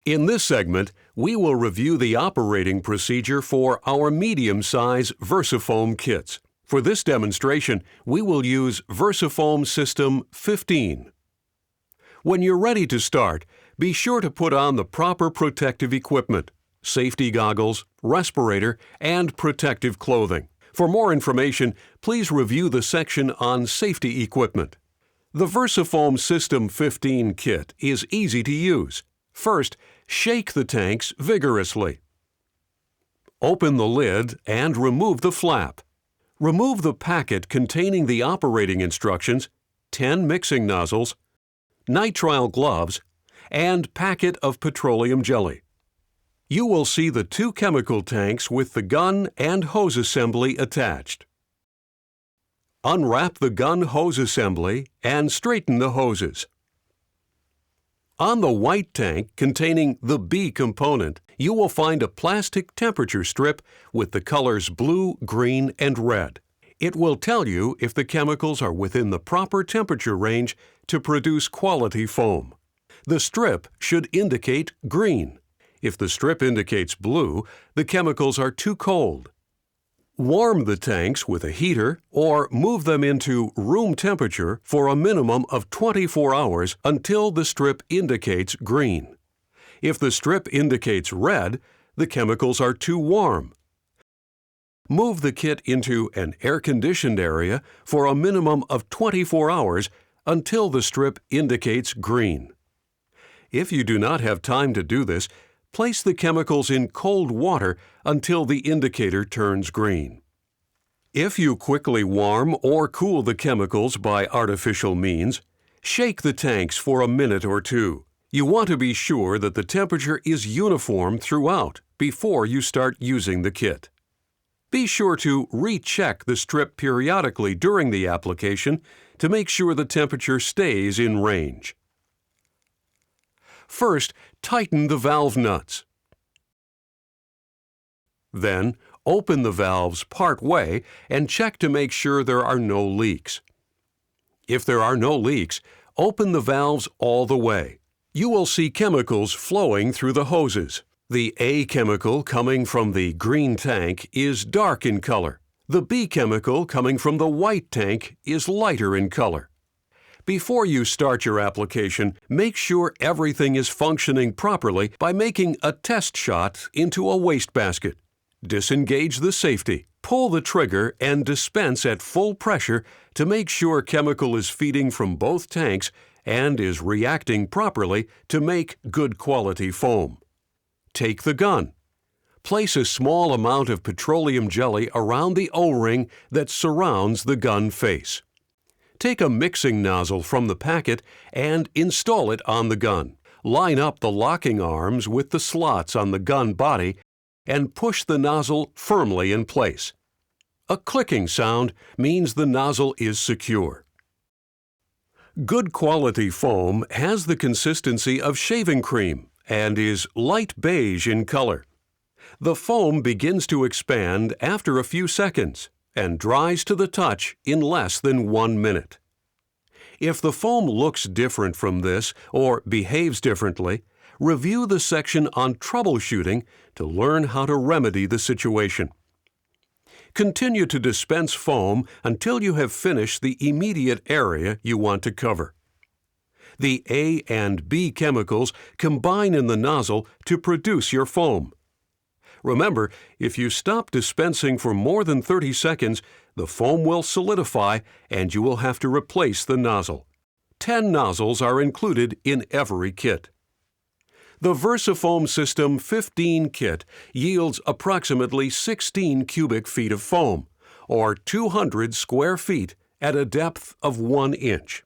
In this segment, we will review the operating procedure for our medium-size Versi-Foam kits. For this demonstration, we will use Versi-Foam System 15. When you're ready to start, be sure to put on the proper protective equipment, safety goggles, respirator, and protective clothing. For more information, please review the section on safety equipment. The Versi-Foam System 15 kit is easy to use. First, shake the tanks vigorously. Open the lid and remove the flap. Remove the packet containing the operating instructions, 10 mixing nozzles, nitrile gloves, and packet of petroleum jelly. You will see the 2 chemical tanks with the gun and hose assembly attached. Unwrap the gun hose assembly and straighten the hoses. On the white tank containing the B component, you will find a plastic temperature strip with the colors blue, green, and red. It will tell you if the chemicals are within the proper temperature range to produce quality foam. The strip should indicate green. If the strip indicates blue, the chemicals are too cold. Warm the tanks with a heater or move them into room temperature for a minimum of 24 hours until the strip indicates green. If the strip indicates red, the chemicals are too warm. Move the kit into an air-conditioned area for a minimum of 24 hours until the strip indicates green. If you do not have time to do this, place the chemicals in cold water until the indicator turns green. If you quickly warm or cool the chemicals by artificial means, shake the tanks for a minute or two. You want to be sure that the temperature is uniform throughout before you start using the kit. Be sure to recheck the strip periodically during the application to make sure the temperature stays in range. First, tighten the valve nuts. Then, open the valves part way and check to make sure there are no leaks. If there are no leaks, open the valves all the way. You will see chemicals flowing through the hoses. The A chemical coming from the green tank is dark in color. The B chemical coming from the white tank is lighter in color. Before you start your application, make sure everything is functioning properly by making a test shot into a wastebasket. Disengage the safety, pull the trigger, and dispense at full pressure to make sure chemical is feeding from both tanks and is reacting properly to make good quality foam. Take the gun. Place a small amount of petroleum jelly around the O-ring that surrounds the gun face. Take a mixing nozzle from the packet and install it on the gun. Line up the locking arms with the slots on the gun body and push the nozzle firmly in place. A clicking sound means the nozzle is secure. Good quality foam has the consistency of shaving cream and is light beige in color. The foam begins to expand after a few seconds and dries to the touch in less than 1 minute. If the foam looks different from this or behaves differently, review the section on troubleshooting to learn how to remedy the situation. Continue to dispense foam until you have finished the immediate area you want to cover. The A and B chemicals combine in the nozzle to produce your foam. Remember, if you stop dispensing for more than 30 seconds, the foam will solidify and you will have to replace the nozzle. 10 nozzles are included in every kit. The Versi-Foam System 15 kit yields approximately 16 cubic feet of foam, or 200 square feet at a depth of 1 inch.